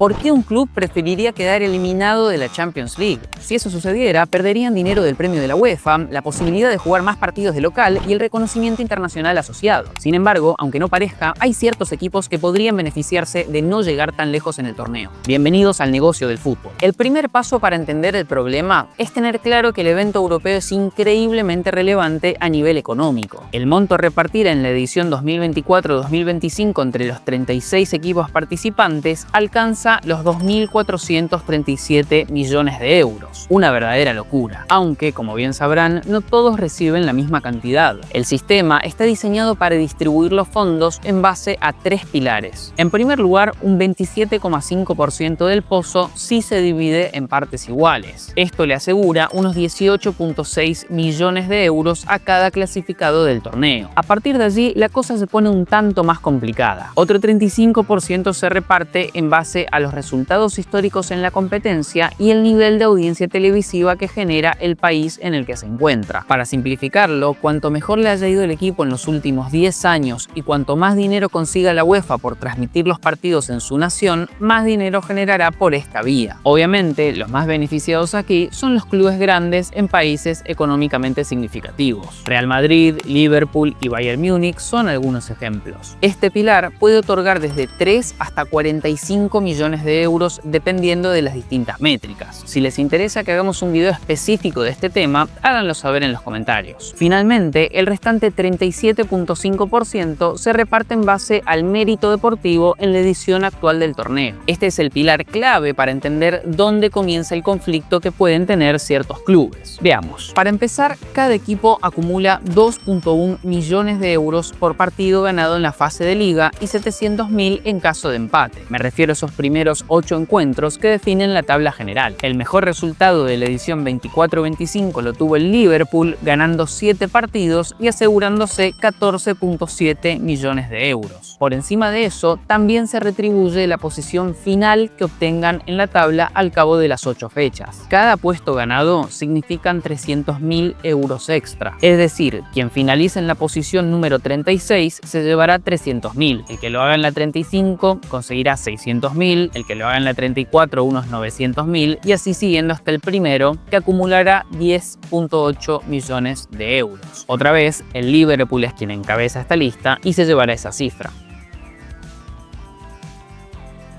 ¿Por qué un club preferiría quedar eliminado de la Champions League? Si eso sucediera, perderían dinero del premio de la UEFA, la posibilidad de jugar más partidos de local y el reconocimiento internacional asociado. Sin embargo, aunque no parezca, hay ciertos equipos que podrían beneficiarse de no llegar tan lejos en el torneo. Bienvenidos al negocio del fútbol. El primer paso para entender el problema es tener claro que el evento europeo es increíblemente relevante a nivel económico. El monto a repartir en la edición 2024-2025 entre los 36 equipos participantes alcanza los 2.437 millones de euros. Una verdadera locura. Aunque, como bien sabrán, no todos reciben la misma cantidad. El sistema está diseñado para distribuir los fondos en base a tres pilares. En primer lugar, un 27,5% del pozo sí se divide en partes iguales. Esto le asegura unos 18,6 millones de euros a cada clasificado del torneo. A partir de allí, la cosa se pone un tanto más complicada. Otro 35% se reparte en base a los resultados históricos en la competencia y el nivel de audiencia televisiva que genera el país en el que se encuentra. Para simplificarlo, cuanto mejor le haya ido el equipo en los últimos 10 años y cuanto más dinero consiga la UEFA por transmitir los partidos en su nación, más dinero generará por esta vía. Obviamente, los más beneficiados aquí son los clubes grandes en países económicamente significativos. Real Madrid, Liverpool y Bayern Múnich son algunos ejemplos. Este pilar puede otorgar desde 3 hasta 45 millones de euros dependiendo de las distintas métricas. Si les interesa que hagamos un video específico de este tema, háganlo saber en los comentarios. Finalmente, el restante 37,5% se reparte en base al mérito deportivo en la edición actual del torneo. Este es el pilar clave para entender dónde comienza el conflicto que pueden tener ciertos clubes. Veamos. Para empezar, cada equipo acumula 2,1 millones de euros por partido ganado en la fase de liga y 700.000 en caso de empate. Me refiero a esos primeros 8 encuentros que definen la tabla general. El mejor resultado de la edición 24-25 lo tuvo el Liverpool, ganando 7 partidos y asegurándose 14,7 millones de euros. Por encima de eso, también se retribuye la posición final que obtengan en la tabla al cabo de las 8 fechas. Cada puesto ganado significan 300.000 euros extra. Es decir, quien finalice en la posición número 36 se llevará 300.000. El que lo haga en la 35 conseguirá 600.000, el que lo haga en la 34 unos 900.000 y así siguiendo hasta el primero, que acumulará 10,8 millones de euros. Otra vez, el Liverpool es quien encabeza esta lista y se llevará esa cifra.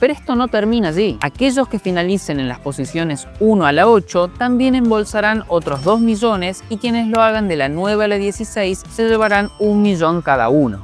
Pero esto no termina allí. Aquellos que finalicen en las posiciones 1 a la 8 también embolsarán otros 2 millones y quienes lo hagan de la 9 a la 16 se llevarán 1 millón cada uno.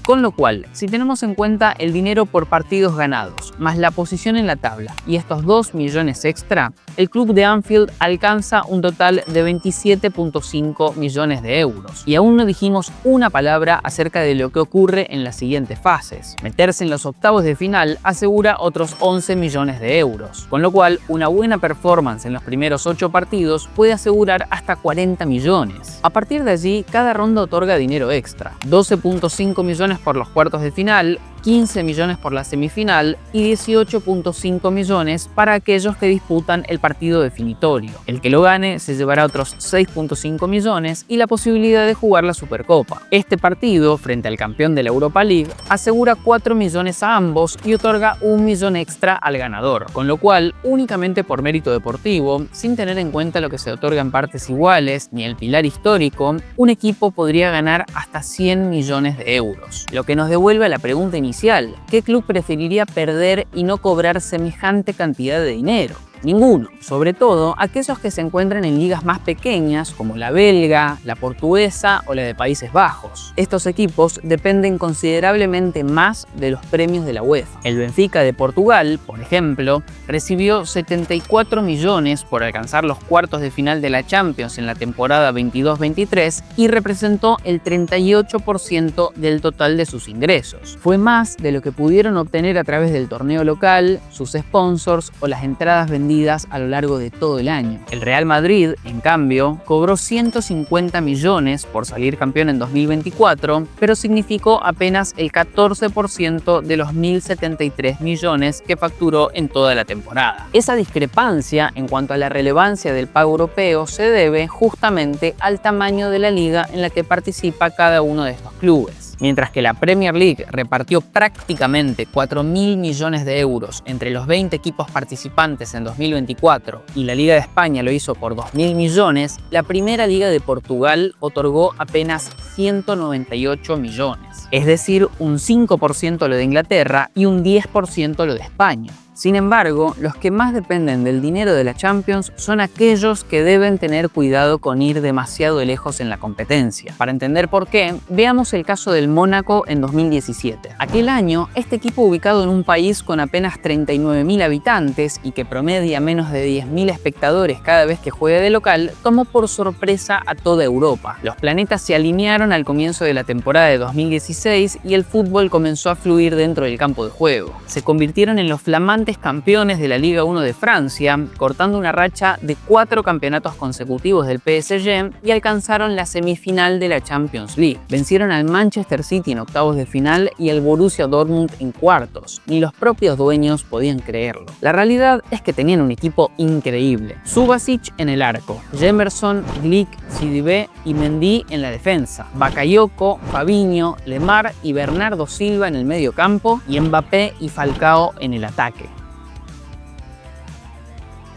Con lo cual, si tenemos en cuenta el dinero por partidos ganados, más la posición en la tabla y estos 2 millones extra, el club de Anfield alcanza un total de 27,5 millones de euros. Y aún no dijimos una palabra acerca de lo que ocurre en las siguientes fases. Meterse en los octavos de final asegura otros 11 millones de euros, con lo cual una buena performance en los primeros 8 partidos puede asegurar hasta 40 millones. A partir de allí, cada ronda otorga dinero extra, 12,5 millones por los cuartos de final, 15 millones por la semifinal y 18,5 millones para aquellos que disputan el partido definitorio. El que lo gane se llevará otros 6,5 millones y la posibilidad de jugar la Supercopa. Este partido, frente al campeón de la Europa League, asegura 4 millones a ambos y otorga 1 millón extra al ganador, con lo cual, únicamente por mérito deportivo, sin tener en cuenta lo que se otorga en partes iguales ni el pilar histórico, un equipo podría ganar hasta 100 millones de euros. Lo que nos devuelve a la pregunta inicial: ¿qué club preferiría perder y no cobrar semejante cantidad de dinero? Ninguno, sobre todo aquellos que se encuentran en ligas más pequeñas como la belga, la portuguesa o la de Países Bajos. Estos equipos dependen considerablemente más de los premios de la UEFA. El Benfica de Portugal, por ejemplo, recibió 74 millones por alcanzar los cuartos de final de la Champions en la temporada 22-23 y representó el 38% del total de sus ingresos. Fue más de lo que pudieron obtener a través del torneo local, sus sponsors o las entradas vendidas a lo largo de todo el año. El Real Madrid, en cambio, cobró 150 millones por salir campeón en 2024, pero significó apenas el 14% de los 1.073 millones que facturó en toda la temporada. Esa discrepancia en cuanto a la relevancia del pago europeo se debe justamente al tamaño de la liga en la que participa cada uno de estos clubes. Mientras que la Premier League repartió prácticamente 4.000 millones de euros entre los 20 equipos participantes en 2024 y la Liga de España lo hizo por 2.000 millones, la Primera Liga de Portugal otorgó apenas 198 millones. Es decir, un 5% lo de Inglaterra y un 10% lo de España. Sin embargo, los que más dependen del dinero de la Champions son aquellos que deben tener cuidado con ir demasiado lejos en la competencia. Para entender por qué, veamos el caso del Mónaco en 2017. Aquel año, este equipo ubicado en un país con apenas 39.000 habitantes y que promedia menos de 10.000 espectadores cada vez que juega de local, tomó por sorpresa a toda Europa. Los planetas se alinearon al comienzo de la temporada de 2016 y el fútbol comenzó a fluir dentro del campo de juego. Se convirtieron en los flamantes campeones de la Liga 1 de Francia, cortando una racha de 4 campeonatos consecutivos del PSG y alcanzaron la semifinal de la Champions League. Vencieron al Manchester City en octavos de final y al Borussia Dortmund en cuartos. Ni los propios dueños podían creerlo. La realidad es que tenían un equipo increíble. Subasic en el arco, Jemerson, Glick, Sidibé y Mendy en la defensa, Bakayoko, Fabinho, Lemar y Bernardo Silva en el medio campo y Mbappé y Falcao en el ataque.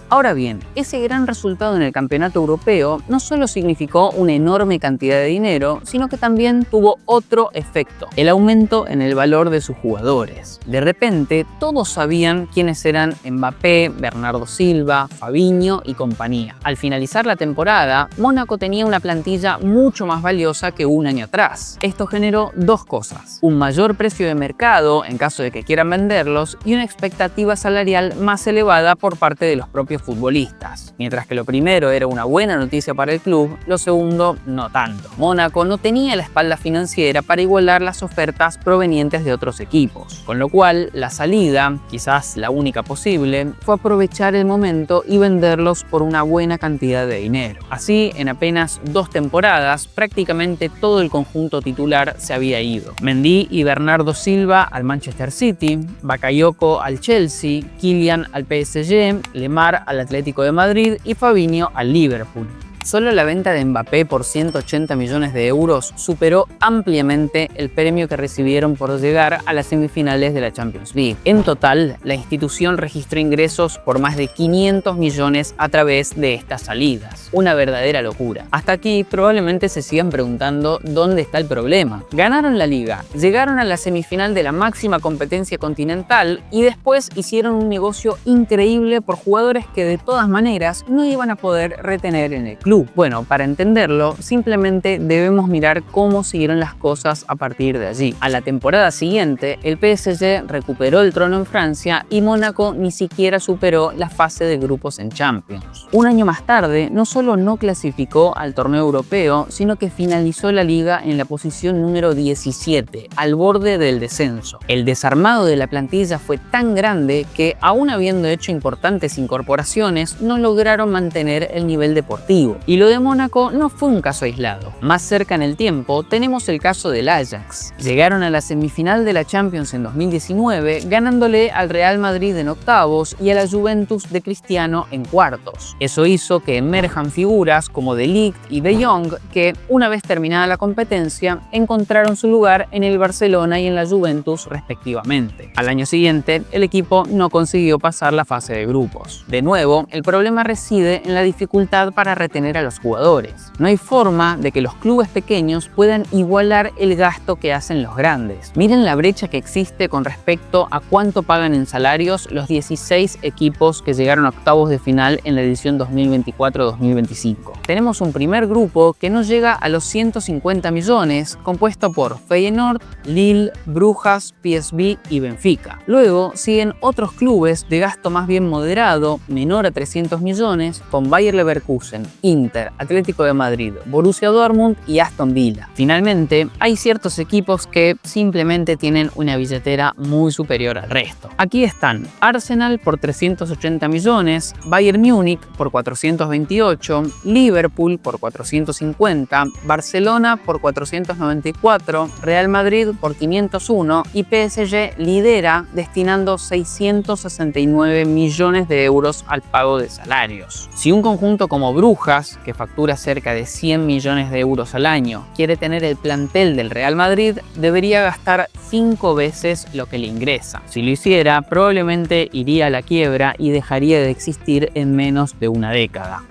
Ahora bien, ese gran resultado en el campeonato europeo no solo significó una enorme cantidad de dinero, sino que también tuvo otro efecto, el aumento en el valor de sus jugadores. De repente, todos sabían quiénes eran Mbappé, Bernardo Silva, Fabinho y compañía. Al finalizar la temporada, Mónaco tenía una plantilla mucho más valiosa que un año atrás. Esto generó dos cosas: un mayor precio de mercado en caso de que quieran venderlos y una expectativa salarial más elevada por parte de los propios futbolistas. Mientras que lo primero era una buena noticia para el club, lo segundo no tanto. Mónaco no tenía la espalda financiera para igualar las ofertas provenientes de otros equipos, con lo cual la salida, quizás la única posible, fue aprovechar el momento y venderlos por una buena cantidad de dinero. Así, en apenas 2 temporadas, prácticamente todo el conjunto titular se había ido. Mendy y Bernardo Silva al Manchester City, Bakayoko al Chelsea, Kylian al PSG, Lemar al Atlético de Madrid y Fabinho al Liverpool. Solo la venta de Mbappé por 180 millones de euros superó ampliamente el premio que recibieron por llegar a las semifinales de la Champions League. En total, la institución registró ingresos por más de 500 millones a través de estas salidas. Una verdadera locura. Hasta aquí probablemente se sigan preguntando dónde está el problema. Ganaron la liga, llegaron a la semifinal de la máxima competencia continental y después hicieron un negocio increíble por jugadores que de todas maneras no iban a poder retener en el club. Bueno, para entenderlo, simplemente debemos mirar cómo siguieron las cosas a partir de allí. A la temporada siguiente, el PSG recuperó el trono en Francia y Mónaco ni siquiera superó la fase de grupos en Champions. Un año más tarde, no solo no clasificó al torneo europeo, sino que finalizó la liga en la posición número 17, al borde del descenso. El desarmado de la plantilla fue tan grande que, aún habiendo hecho importantes incorporaciones, no lograron mantener el nivel deportivo. Y lo de Mónaco no fue un caso aislado. Más cerca en el tiempo tenemos el caso del Ajax. Llegaron a la semifinal de la Champions en 2019, ganándole al Real Madrid en octavos y a la Juventus de Cristiano en cuartos. Eso hizo que emerjan figuras como De Ligt y De Jong que, una vez terminada la competencia, encontraron su lugar en el Barcelona y en la Juventus respectivamente. Al año siguiente, el equipo no consiguió pasar la fase de grupos. De nuevo, el problema reside en la dificultad para retener a los jugadores. No hay forma de que los clubes pequeños puedan igualar el gasto que hacen los grandes. Miren la brecha que existe con respecto a cuánto pagan en salarios los 16 equipos que llegaron a octavos de final en la edición 2024-2025. Tenemos un primer grupo que no llega a los 150 millones, compuesto por Feyenoord, Lille, Brujas, PSV y Benfica. Luego siguen otros clubes de gasto más bien moderado, menor a 300 millones, con Bayer Leverkusen, Inter, Atlético de Madrid, Borussia Dortmund y Aston Villa. Finalmente, hay ciertos equipos que simplemente tienen una billetera muy superior al resto. Aquí están Arsenal por 380 millones, Bayern Múnich por 428, Liverpool por 450, Barcelona por 494, Real Madrid por 501 y PSG lidera destinando 669 millones de euros al pago de salarios. Si un conjunto como Brujas Adidas, que factura cerca de 100 millones de euros al año, quiere tener el plantel del Real Madrid, debería gastar 5 veces lo que le ingresa. Si lo hiciera, probablemente iría a la quiebra y dejaría de existir en menos de una década.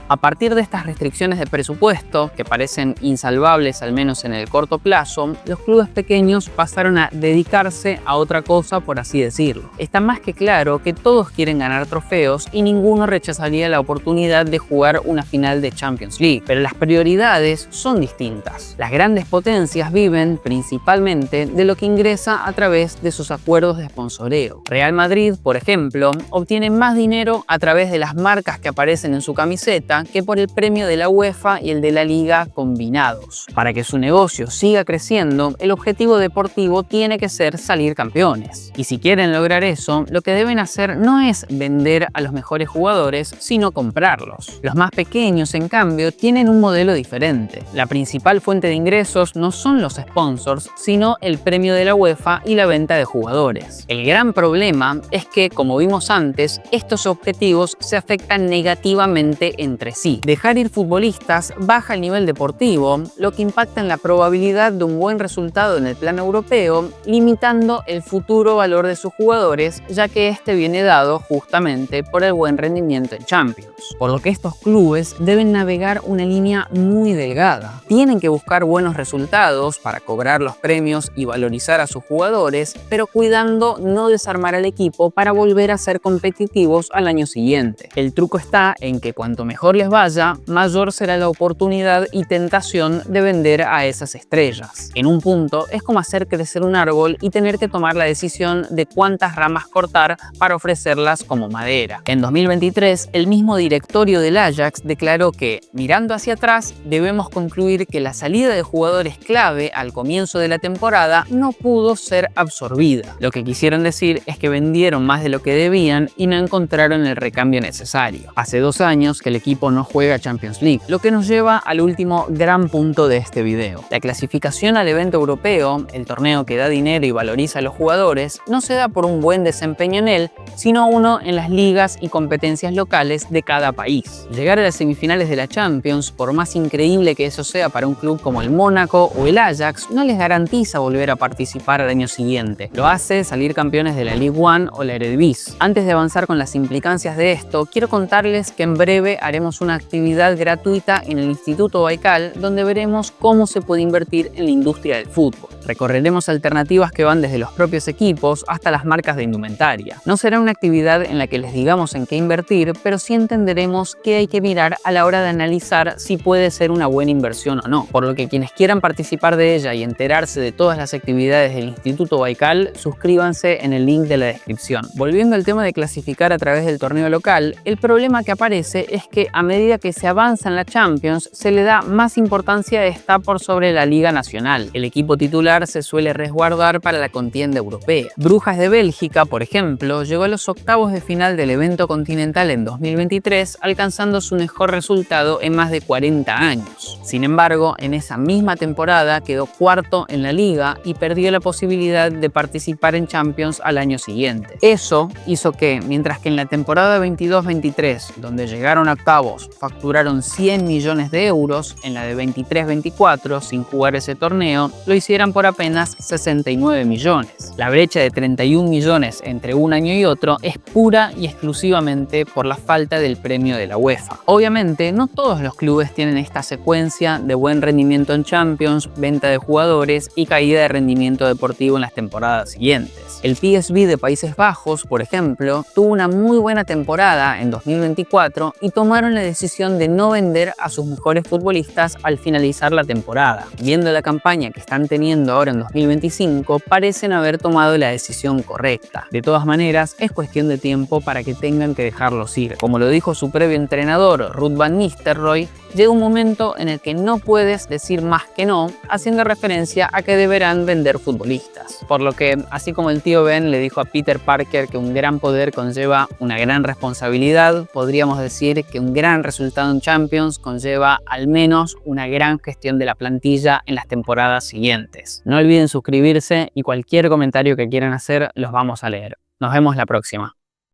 A partir de estas restricciones de presupuesto, que parecen insalvables al menos en el corto plazo, los clubes pequeños pasaron a dedicarse a otra cosa, por así decirlo. Está más que claro que todos quieren ganar trofeos y ninguno rechazaría la oportunidad de jugar una final de Champions League, pero las prioridades son distintas. Las grandes potencias viven principalmente de lo que ingresa a través de sus acuerdos de sponsoreo. Real Madrid, por ejemplo, obtiene más dinero a través de las marcas que aparecen en su camiseta que por el premio de la UEFA y el de la Liga combinados. Para que su negocio siga creciendo, el objetivo deportivo tiene que ser salir campeones. Y si quieren lograr eso, lo que deben hacer no es vender a los mejores jugadores, sino comprarlos. Los más pequeños, en cambio, tienen un modelo diferente. La principal fuente de ingresos no son los sponsors, sino el premio de la UEFA y la venta de jugadores. El gran problema es que, como vimos antes, estos objetivos se afectan negativamente entre sí. Dejar ir futbolistas baja el nivel deportivo, lo que impacta en la probabilidad de un buen resultado en el plano europeo, limitando el futuro valor de sus jugadores, ya que este viene dado justamente por el buen rendimiento en Champions. Por lo que estos clubes deben navegar una línea muy delgada. Tienen que buscar buenos resultados para cobrar los premios y valorizar a sus jugadores, pero cuidando no desarmar al equipo para volver a ser competitivos al año siguiente. El truco está en que cuanto mejor les vaya, mayor será la oportunidad y tentación de vender a esas estrellas. En un punto es como hacer crecer un árbol y tener que tomar la decisión de cuántas ramas cortar para ofrecerlas como madera. En 2023, el mismo directorio del Ajax declaró que, mirando hacia atrás, debemos concluir que la salida de jugadores clave al comienzo de la temporada no pudo ser absorbida. Lo que quisieron decir es que vendieron más de lo que debían y no encontraron el recambio necesario. Hace 2 años que el equipo no juega Champions League, lo que nos lleva al último gran punto de este video. La clasificación al evento europeo, el torneo que da dinero y valoriza a los jugadores, no se da por un buen desempeño en él, sino uno en las ligas y competencias locales de cada país. Llegar a las semifinales de la Champions, por más increíble que eso sea para un club como el Mónaco o el Ajax, no les garantiza volver a participar al año siguiente. Lo hace salir campeones de la Ligue 1 o la Eredivisie. Antes de avanzar con las implicancias de esto, quiero contarles que en breve haremos una actividad gratuita en el Instituto Baikal, donde veremos cómo se puede invertir en la industria del fútbol. Recorreremos alternativas que van desde los propios equipos hasta las marcas de indumentaria. No será una actividad en la que les digamos en qué invertir, pero sí entenderemos qué hay que mirar a la hora de analizar si puede ser una buena inversión o no. Por lo que quienes quieran participar de ella y enterarse de todas las actividades del Instituto Baikal, suscríbanse en el link de la descripción. Volviendo al tema de clasificar a través del torneo local, el problema que aparece es que a medida que se avanza en la Champions, se le da más importancia a esta por sobre la Liga Nacional. El equipo titular se suele resguardar para la contienda europea. Brujas de Bélgica, por ejemplo, llegó a los octavos de final del evento continental en 2023, alcanzando su mejor resultado en más de 40 años. Sin embargo, en esa misma temporada quedó cuarto en la liga y perdió la posibilidad de participar en Champions al año siguiente. Eso hizo que, mientras que en la temporada 22-23, donde llegaron a octavos, facturaron 100 millones de euros, en la de 23-24, sin jugar ese torneo, lo hicieran por apenas 69 millones. La brecha de 31 millones entre un año y otro es pura y exclusivamente por la falta del premio de la UEFA. Obviamente, no todos los clubes tienen esta secuencia de buen rendimiento en Champions, venta de jugadores y caída de rendimiento deportivo en las temporadas siguientes. El PSV de Países Bajos, por ejemplo, tuvo una muy buena temporada en 2024 y tomaron la decisión de no vender a sus mejores futbolistas al finalizar la temporada. Viendo la campaña que están teniendo ahora en 2025, parecen haber tomado la decisión correcta. De todas maneras, es cuestión de tiempo para que tengan que dejarlos ir. Como lo dijo su previo entrenador, Ruud van Nistelrooy, llega un momento en el que no puedes decir más que no, haciendo referencia a que deberán vender futbolistas. Por lo que, así como el tío Ben le dijo a Peter Parker que un gran poder conlleva una gran responsabilidad, podríamos decir que un gran resultado en Champions conlleva al menos una gran gestión de la plantilla en las temporadas siguientes. No olviden suscribirse y cualquier comentario que quieran hacer los vamos a leer. Nos vemos la próxima.